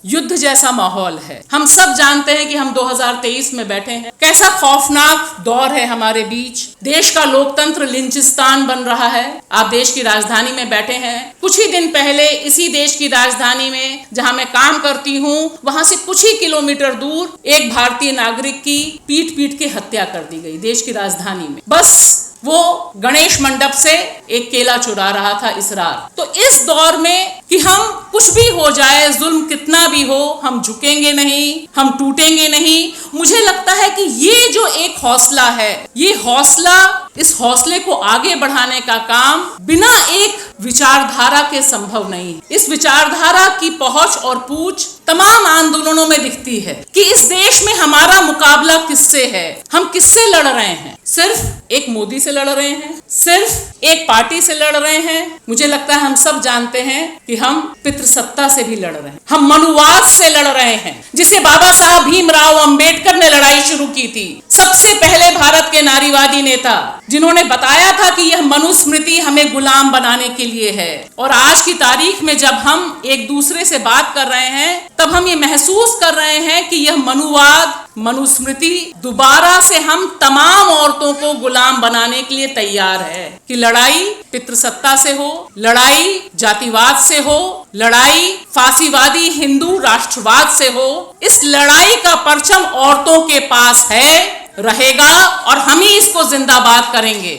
युद्ध जैसा माहौल है। हम सब जानते हैं कि हम 2023 में बैठे हैं। कैसा खौफनाक दौर है हमारे बीच। देश का लोकतंत्र लिंचिस्तान बन रहा है। आप देश की राजधानी में बैठे हैं। कुछ ही दिन पहले इसी देश की राजधानी में जहां मैं काम करती हूं, वहां से कुछ ही किलोमीटर दूर एक भारतीय नागरिक की पीट पीट के हत्या कर दी गई, देश की राजधानी में। बस वो गणेश मंडप से एक केला चुरा रहा था इसरार। तो इस दौर में कि हम कुछ भी हो जाए, जुल्म कितना भी हो, हम झुकेंगे नहीं, हम टूटेंगे नहीं। मुझे लगता है कि ये जो एक हौसला है, ये हौसला, इस हौसले को आगे बढ़ाने का काम बिना एक विचारधारा के संभव नहीं है। इस विचारधारा की पहुंच और पूछ तमाम आंदोलनों में दिखती है कि इस देश में हमारा मुकाबला किससे है, हम किससे लड़ रहे हैं। सिर्फ एक मोदी से लड़ रहे हैं, सिर्फ एक पार्टी से लड़ रहे हैं। मुझे लगता है हम सब जानते हैं कि हम पितृसत्ता से भी लड़ रहे हैं, हम मनुवाद से लड़ रहे हैं, जिसे बाबा साहब भीमराव अंबेडकर ने लड़ाई शुरू की थी। सबसे पहले भारत के नारीवादी नेता, जिन्होंने बताया था कि यह मनुस्मृति हमें गुलाम बनाने के लिए है। और आज की तारीख में जब हम एक दूसरे से बात कर रहे हैं, तब हम ये महसूस कर रहे हैं कि यह मनुवाद, मनुस्मृति दोबारा से हम तमाम औरतों को गुलाम बनाने के लिए तैयार है। कि लड़ाई पितृसत्ता से हो, लड़ाई जातिवाद से हो, लड़ाई फांसीवादी हिंदू राष्ट्रवाद से हो, इस लड़ाई का परचम औरतों के पास है, रहेगा, और हम ही इसको जिंदाबाद करेंगे।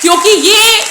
क्योंकि ये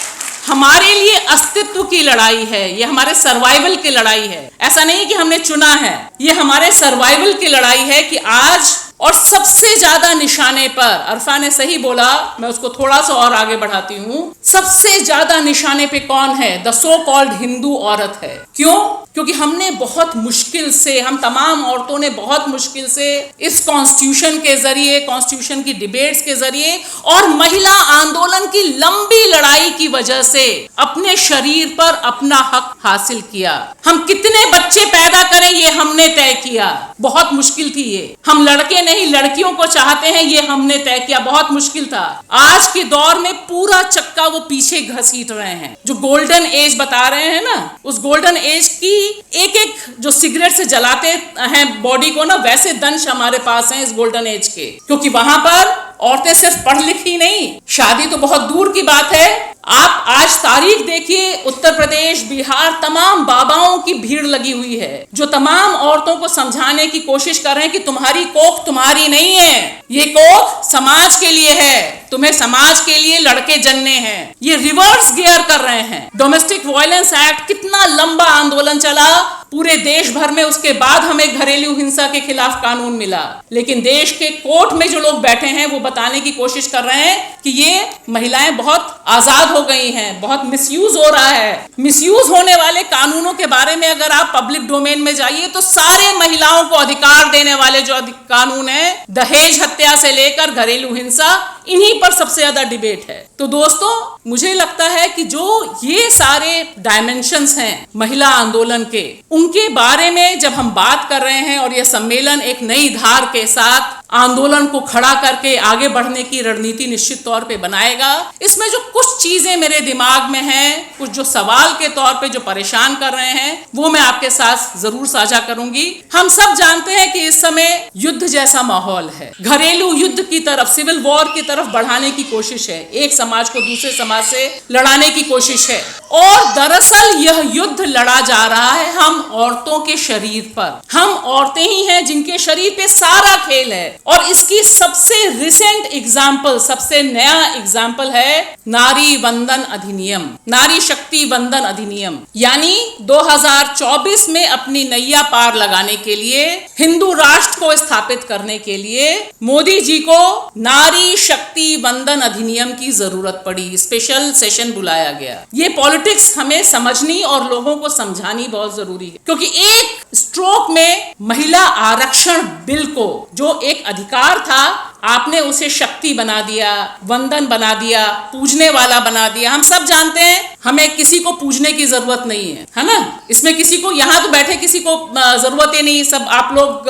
हमारे लिए अस्तित्व की लड़ाई है, ये हमारे सर्वाइवल की लड़ाई है। ऐसा नहीं कि हमने चुना है, ये हमारे सर्वाइवल की लड़ाई है कि आज और सबसे ज्यादा निशाने पर, अरफा ने सही बोला, मैं उसको थोड़ा सा और आगे बढ़ाती हूं, सबसे ज्यादा निशाने पे कौन है? द सो कॉल्ड हिंदू औरत है। क्यों? क्योंकि हमने बहुत मुश्किल से, हम तमाम औरतों ने बहुत मुश्किल से इस कॉन्स्टिट्यूशन के जरिए, कॉन्स्टिट्यूशन की डिबेट्स के जरिए और महिला आंदोलन की लंबी लड़ाई की वजह से अपने शरीर पर अपना हक हासिल किया। हम कितने बच्चे पैदा करें ये हमने तय किया, बहुत मुश्किल थी ये। हम लड़के नहीं, लड़कियों को चाहते हैं, ये हमने तय किया, बहुत मुश्किल था। आज के दौर में पूरा चक्का वो पीछे घसीट रहे हैं। जो गोल्डन एज बता रहे हैं ना, उस गोल्डन एज की एक एक जो सिगरेट से जलाते हैं बॉडी को ना, वैसे दंश हमारे पास हैं इस गोल्डन एज के। क्योंकि वहां पर औरतें सिर्फ पढ़ लिखी नहीं, शादी तो बहुत दूर की बात है। आप आज तारीख देखिए, उत्तर प्रदेश, बिहार, तमाम बाबाओं की भीड़ लगी हुई है, जो तमाम औरतों को समझाने की कोशिश कर रहे हैं कि तुम्हारी कोख तुम्हारी नहीं है, ये कोख समाज के लिए है, तुम्हें समाज के लिए लड़के जनने हैं। ये रिवर्स गियर कर रहे हैं। डोमेस्टिक वायलेंस एक्ट, कितना लंबा आंदोलन चला पूरे देश भर में, उसके बाद हमें घरेलू हिंसा के खिलाफ कानून मिला। लेकिन देश के कोर्ट में जो लोग बैठे हैं वो बताने की कोशिश कर रहे हैं कि ये महिलाएं बहुत आजाद हो गई हैं, बहुत मिसयूज हो रहा है। मिसयूज होने वाले कानूनों के बारे में अगर आप पब्लिक डोमेन में जाइए तो सारे महिलाओं को अधिकार देने वाले जो कानून है, दहेज हत्या से लेकर घरेलू हिंसा, इन्हीं पर सबसे ज्यादा डिबेट है। तो दोस्तों, मुझे लगता है कि जो ये सारे डायमेंशंस हैं महिला आंदोलन के, उनके बारे में जब हम बात कर रहे हैं और यह सम्मेलन एक नई धार के साथ आंदोलन को खड़ा करके आगे बढ़ने की रणनीति निश्चित तौर पे बनाएगा, इसमें जो कुछ चीजें मेरे दिमाग में हैं, कुछ जो सवाल के तौर पे जो परेशान कर रहे हैं, वो मैं आपके साथ जरूर साझा करूंगी। हम सब जानते हैं कि इस समय युद्ध जैसा माहौल है, घरेलू युद्ध की तरफ, सिविल वॉर की तरफ बढ़ाने की कोशिश है, एक समाज को दूसरे समाज से लड़ाने की कोशिश है। और दरअसल यह युद्ध लड़ा जा रहा है हम औरतों के शरीर पर। हम औरतें ही हैं जिनके शरीर पे सारा खेल है। और इसकी सबसे रिसेंट एग्जाम्पल, सबसे नया एग्जाम्पल है नारी वंदन अधिनियम, नारी शक्ति वंदन अधिनियम। यानी 2024 में अपनी नैया पार लगाने के लिए, हिंदू राष्ट्र को स्थापित करने के लिए मोदी जी को नारी शक्ति वंदन अधिनियम की जरूरत पड़ी। स्पेशल सेशन बुलाया गया। ये पॉलिटिक्स हमें समझनी और लोगों को समझानी बहुत जरूरी है, क्योंकि एक स्ट्रोक में महिला आरक्षण बिल को, जो एक अधिकार था आपने उसे शक्ति बना दिया, वंदन बना दिया, पूजने वाला बना दिया। हम सब जानते हैं हमें किसी को पूजने की जरूरत नहीं है ना। इसमें किसी को, यहाँ तो बैठे किसी को जरूरत ही नहीं। सब आप लोग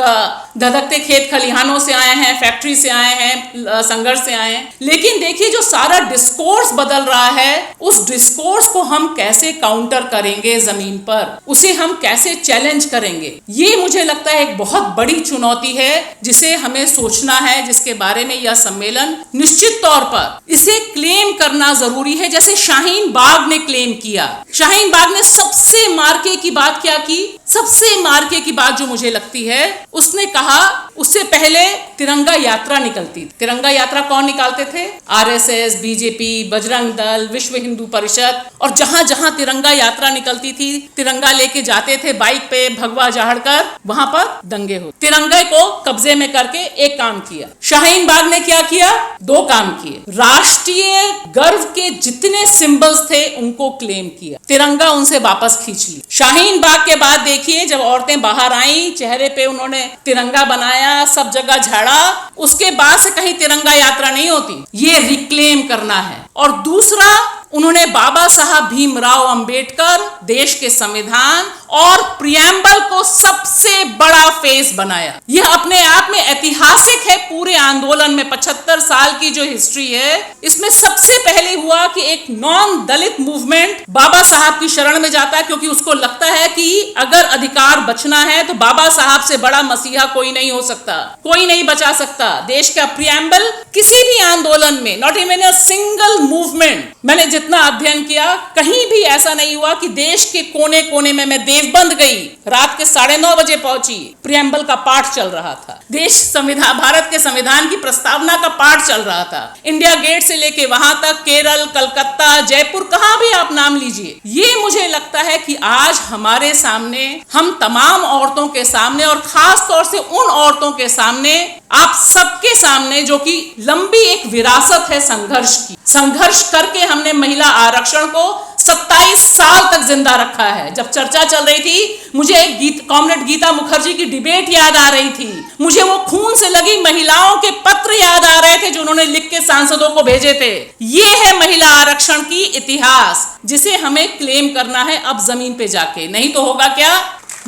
धधकते खेत खलिहानों से आए हैं, फैक्ट्री से आए हैं, संघर्ष से आए हैं। लेकिन देखिए जो सारा डिस्कोर्स बदल रहा है, उस डिस्कोर्स को हम कैसे काउंटर करेंगे जमीन पर, उसे हम कैसे चैलेंज करेंगे, ये मुझे लगता है एक बहुत बड़ी चुनौती है जिसे हमें सोचना है, जिसके बारे में यह सम्मेलन निश्चित तौर पर इसे क्लेम करना जरूरी है। जैसे शाहीन बाग ने क्लेम किया। शाहीन बाग ने सबसे मार्के की बात क्या की? सबसे मार्के की बात जो मुझे लगती है, उसने कहा उससे पहले तिरंगा यात्रा निकलती थी। तिरंगा यात्रा कौन निकालते थे? आरएसएस, बीजेपी, बजरंग दल, विश्व हिंदू परिषद। और जहां जहां तिरंगा यात्रा निकलती थी, तिरंगा लेके जाते थे बाइक पे, भगवा झाड़कर, वहां पर दंगे हो। तिरंगे को कब्जे में करके एक काम किया। शाहीन बाग ने क्या किया? दो काम किए। राष्ट्रीय गर्व के जितने सिंबल्स थे उनको क्लेम किया, तिरंगा उनसे वापस खींच लिया। शाहीन बाग के बाद देखिए जब औरतें बाहर आई, चेहरे पे उन्होंने तिरंगा बनाया, सब जगह झाड़ा, उसके बाद से कहीं तिरंगा यात्रा नहीं होती। ये रिक्लेम करना है। और दूसरा, उन्होंने बाबा साहब भीमराव अंबेडकर, देश के संविधान और प्रियम्बल को सबसे बड़ा फेस बनाया। यह अपने आप में ऐतिहासिक है। पूरे आंदोलन में 75 साल की जो हिस्ट्री है, इसमें सबसे पहले हुआ कि एक नॉन दलित मूवमेंट बाबा साहब की शरण में जाता है, क्योंकि उसको लगता है कि अगर अधिकार बचना है तो बाबा साहब से बड़ा मसीहा कोई नहीं हो सकता, कोई नहीं बचा सकता। देश का प्रियम्बल किसी भी आंदोलन में, not even a single movement, मैंने जितना अध्ययन किया, कहीं भी ऐसा नहीं हुआ कि देश के कोने कोने में, मैं देवबंद गई, रात के 9:30 बजे पहुंची, प्रियम्बल का पाठ चल रहा था, देश संविधान, भारत के संविधान की प्रस्तावना का पाठ चल रहा था। इंडिया गेट से लेके वहां तक, केरल, कलकत्ता, जयपुर, कहां भी आप नाम लीजिए। ये मुझे लगता है कि आज हमारे सामने, हम तमाम औरतों के सामने, और खास तौर से उन औरतों के सामने, आप सबके सामने, जो कि लंबी एक विरासत है संघर्ष की। संघर्ष करके हमने महिला आरक्षण को 27 साल तक जिंदा रखा है। जब चर्चा चल रही थी, मुझे एक कॉमरेड गीता मुखर्जी की डिबेट याद आ रही थी। मुझे वो खून से लगी महिलाओं के पत्र याद आ रहे थे जो उन्होंने लिख के सांसदों को भेजे थे। ये है महिला आरक्षण की इतिहास, जिसे हमें क्लेम करना है अब जमीन पे जाके। नहीं तो होगा क्या?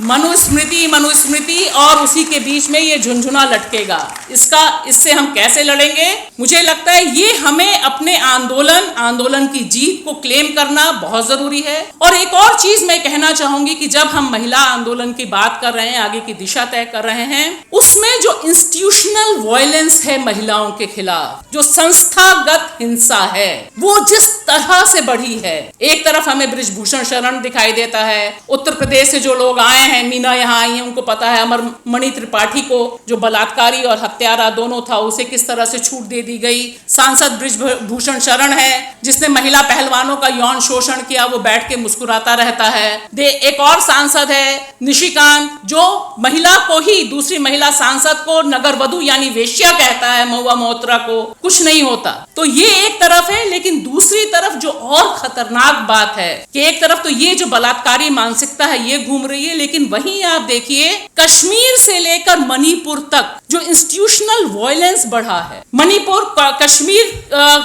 मनुस्मृति, मनुस्मृति, और उसी के बीच में ये झुनझुना लटकेगा। इससे हम कैसे लड़ेंगे? मुझे लगता है ये हमें अपने आंदोलन की जीत को क्लेम करना बहुत जरूरी है। और एक और चीज मैं कहना चाहूंगी कि जब हम महिला आंदोलन की बात कर रहे हैं, आगे की दिशा तय कर रहे हैं, उसमें जो इंस्टीट्यूशनल वायलेंस है महिलाओं के खिलाफ, जो संस्थागत हिंसा है, वो जिस तरह से बढ़ी है। एक तरफ हमें बृजभूषण शरण दिखाई देता है, उत्तर प्रदेश से जो लोग आए हैं, मीना यहाँ आई है, उनको पता है अमरमणि त्रिपाठी को, जो बलात्कारी और हत्यारा दोनों था, उसे किस तरह से छूट दे दी गई। सांसद बृजभूषण शरण है, जिसने महिला पहलवानों का यौन शोषण किया, वो बैठ के मुस्कुराता रहता है। एक और सांसद है निशिकांत, जो महिला को ही, दूसरी महिला सांसद को नगरवधु यानी वेश्या कहता है, महुआ मोहत्रा को, कुछ नहीं होता। तो ये एक तरफ है, लेकिन दूसरी तरफ जो और खतरनाक बात है कि एक तरफ तो ये जो बलात्कारी मानसिकता है ये घूम रही है, लेकिन वहीं आप देखिए कश्मीर से लेकर मणिपुर तक जो इंस्टीट्यूशनल वायलेंस बढ़ा है। मणिपुर, कश्मीर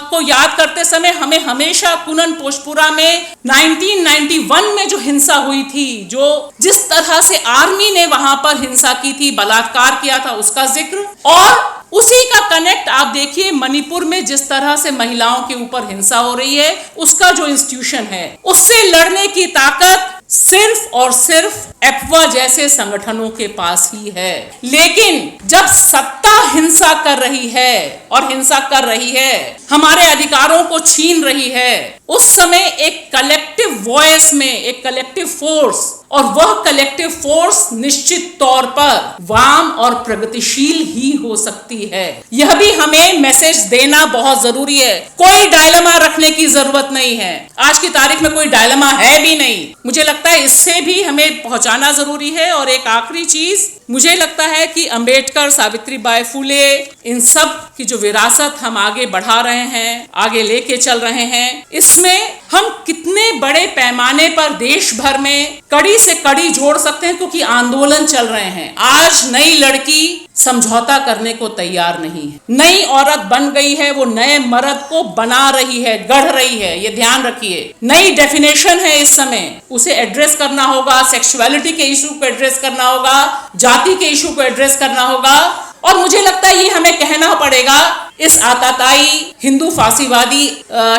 को याद करते समय हमें हमेशा कुनन पोशपुरा में 1991 में जो हिंसा हुई थी, जो जिस तरह से आर्मी ने वहां पर हिंसा की थी, बलात्कार किया था, उसका जिक्र, और उसी का कनेक्ट आप देखिए मणिपुर में जिस तरह से महिलाओं के ऊपर हिंसा हो रही है, उसका जो इंस्टीट्यूशन है, उससे लड़ने की ताकत सिर्फ और सिर्फ एप्वा जैसे संगठनों के पास ही है। लेकिन जब सत्ता हिंसा कर रही है, और हिंसा कर रही है, हमारे अधिकारों को छीन रही है, उस समय एक कलेक्टिव वॉइस में, एक कलेक्टिव फोर्स, और वह कलेक्टिव फोर्स निश्चित तौर पर वाम और प्रगतिशील ही हो सकती है। यह भी हमें मैसेज देना बहुत जरूरी है। कोई डायलेमा रखने की जरूरत नहीं है, आज की तारीख में कोई डायलेमा है भी नहीं। मुझे लगता है इससे भी हमें पहुंचाना जरूरी है। और एक आखिरी चीज, मुझे लगता है कि अंबेडकर, सावित्रीबाई फुले, इन सब की जो विरासत हम आगे बढ़ा रहे हैं, आगे लेके चल रहे हैं, इसमें हम कितने बड़े पैमाने पर देश भर में कड़ी से कड़ी जोड़ सकते हैं, क्योंकि आंदोलन चल रहे हैं। आज नई लड़की समझौता करने को तैयार नहीं है, नई औरत बन गई है, वो नए मर्द को बना रही है, गढ़ रही है। ये ध्यान रखिए, नई डेफिनेशन है इस समय, उसे एड्रेस करना होगा। सेक्सुअलिटी के इशू को एड्रेस करना होगा, जाति के इशू को एड्रेस करना होगा। और मुझे लगता है ये हमें कहना पड़ेगा इस आताताई हिंदू फांसीवादी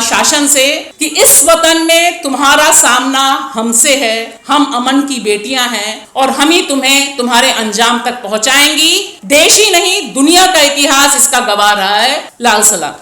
शासन से कि इस वतन में तुम्हारा सामना हमसे है, हम अमन की बेटियां हैं और हम ही तुम्हें तुम्हारे अंजाम तक पहुंचाएंगी। देश ही नहीं, दुनिया का इतिहास इसका गवाह रहा है। लाल सलाम।